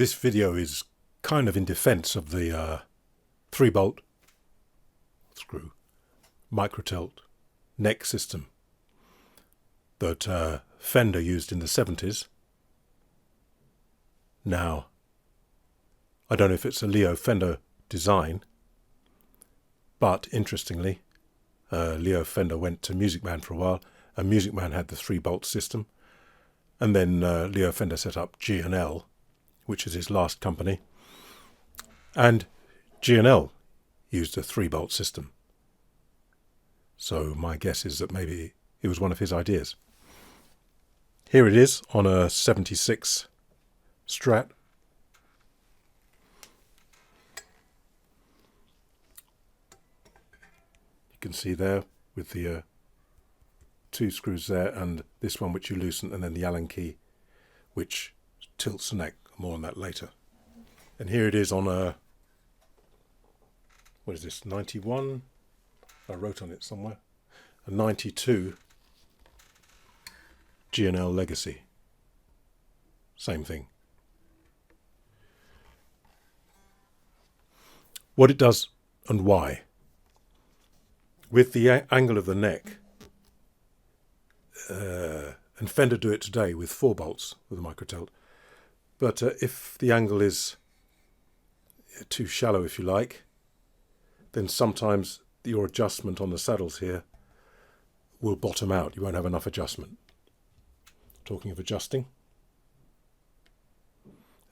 This video is kind of in defense of the 3-bolt screw micro tilt neck system that Fender used in the 70s. Now, I don't know if it's a Leo Fender design, but interestingly, Leo Fender went to Music Man for a while, and Music Man had the 3-bolt system, and then Leo Fender set up G&L, which is his last company, and G&L used a 3-bolt system. So my guess is that maybe it was one of his ideas. Here it is on a 76 Strat. You can see there with the 2 screws there, and this one which you loosen, and then the Allen key which tilts the neck. More on that later. And here it is on a, what is this, 91? I wrote on it somewhere. A 92 G&L Legacy. Same thing. What it does and why. With the angle of the neck, and Fender do it today with 4 bolts with a micro tilt. But if the angle is too shallow, if you like, then sometimes your adjustment on the saddles here will bottom out. You won't have enough adjustment. Talking of adjusting,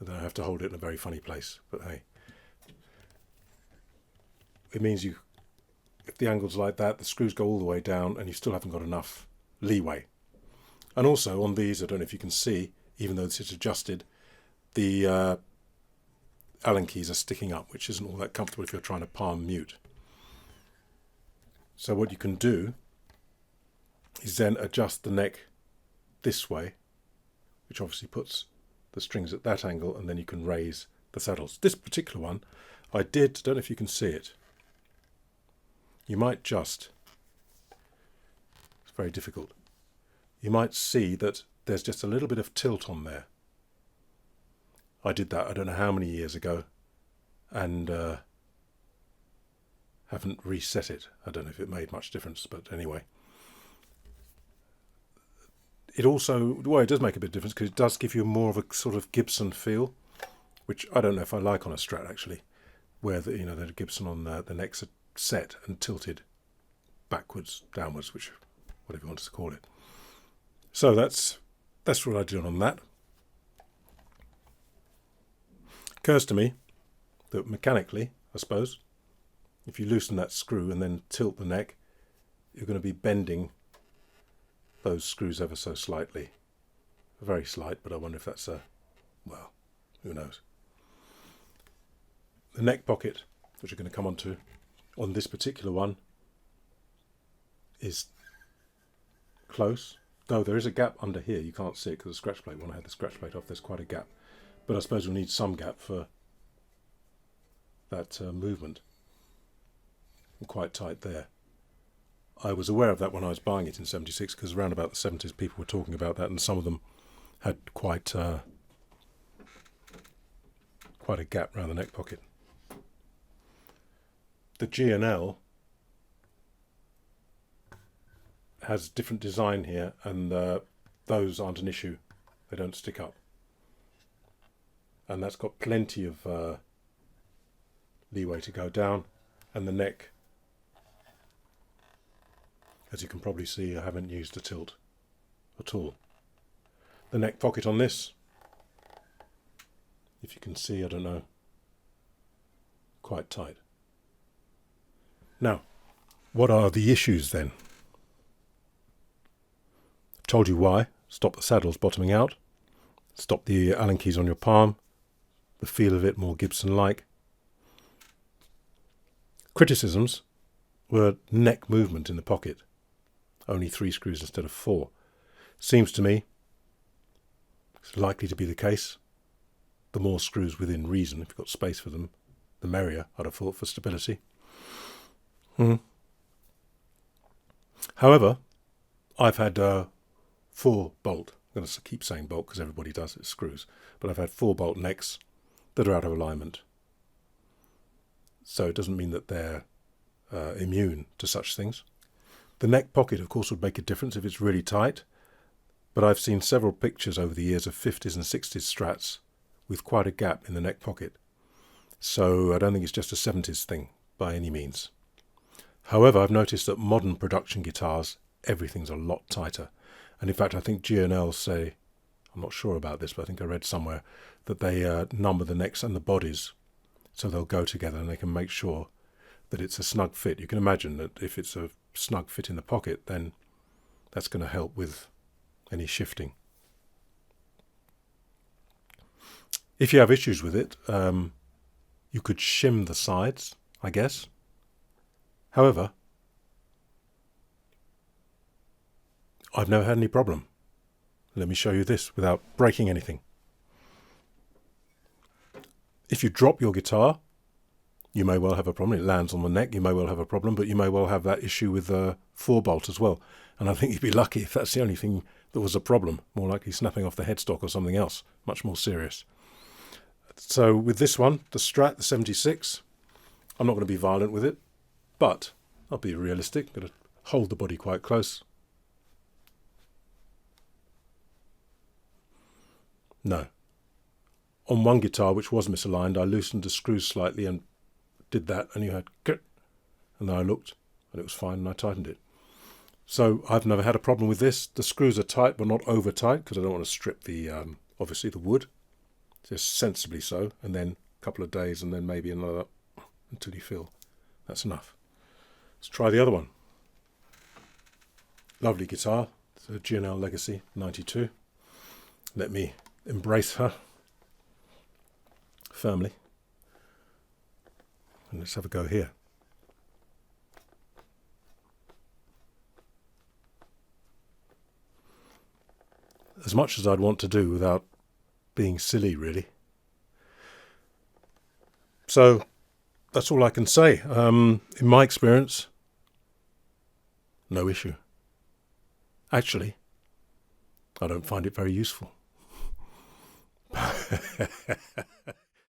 and then I have to hold it in a very funny place. But hey, it means if the angle's like that, the screws go all the way down and you still haven't got enough leeway. And also on these, I don't know if you can see, even though this is adjusted, the Allen keys are sticking up, which isn't all that comfortable if you're trying to palm mute. So what you can do is then adjust the neck this way, which obviously puts the strings at that angle, and then you can raise the saddles. This particular one, I don't know if you can see it. You might it's very difficult. You might see that there's just a little bit of tilt on there. I did that I don't know how many years ago, and haven't reset it. I don't know if it made much difference, but anyway. It also, well, it does make a bit of difference because it does give you more of a sort of Gibson feel, which I don't know if I like on a Strat actually, where the Gibson on the necks are set and tilted backwards, downwards, which whatever you want to call it. So that's what I did on that. Occurs to me that mechanically, I suppose, if you loosen that screw and then tilt the neck, you're going to be bending those screws ever so slightly. Very slight, but I wonder if that's well, who knows. The neck pocket, which we're going to come onto on this particular one, is close. Though there is a gap under here, you can't see it because the scratch plate, when I had the scratch plate off, there's quite a gap. But I suppose we'll need some gap for that movement. And quite tight there. I was aware of that when I was buying it in 76, because around about the 70s people were talking about that, and some of them had quite a gap around the neck pocket. The G&L has different design here, and those aren't an issue. They don't stick up. And that's got plenty of leeway to go down, and the neck, as you can probably see, I haven't used a tilt at all. The neck pocket on this, if you can see, I don't know, quite tight. Now, what are the issues then? I've told you why. Stop the saddles bottoming out, stop the Allen keys on your palm, the feel of it more Gibson-like. Criticisms were neck movement in the pocket. Only 3 screws instead of 4. Seems to me it's likely to be the case. The more screws within reason, if you've got space for them, the merrier, I'd have thought, for stability. However, I've had 4 bolt. I'm going to keep saying bolt because everybody does it, screws. But I've had 4 bolt necks that are out of alignment. So it doesn't mean that they're immune to such things. The neck pocket, of course, would make a difference if it's really tight, but I've seen several pictures over the years of 50s and 60s Strats with quite a gap in the neck pocket. So I don't think it's just a 70s thing by any means. However, I've noticed that modern production guitars, everything's a lot tighter. And in fact, I think G&L say, I'm not sure about this, but I think I read somewhere that they number the necks and the bodies so they'll go together and they can make sure that it's a snug fit. You can imagine that if it's a snug fit in the pocket, then that's going to help with any shifting. If you have issues with it, you could shim the sides, I guess. However, I've never had any problem. Let me show you this without breaking anything. If you drop your guitar, you may well have a problem. It lands on the neck, you may well have a problem, but you may well have that issue with the 4-bolt as well. And I think you'd be lucky if that's the only thing that was a problem. More likely snapping off the headstock or something else, much more serious. So with this one, the Strat, the 76, I'm not going to be violent with it, but I'll be realistic. I'm going to hold the body quite close. No. On one guitar, which was misaligned, I loosened the screws slightly and did that, and you had and then I looked and it was fine and I tightened it. So I've never had a problem with this. The screws are tight but not over tight because I don't want to strip the obviously the wood, just sensibly so, and then a couple of days and then maybe another until you feel that's enough. Let's try the other one. Lovely guitar. It's a G&L Legacy 92. Let me embrace her firmly. And let's have a go here. As much as I'd want to do without being silly, really. So that's all I can say. In my experience, no issue. Actually, I don't find it very useful.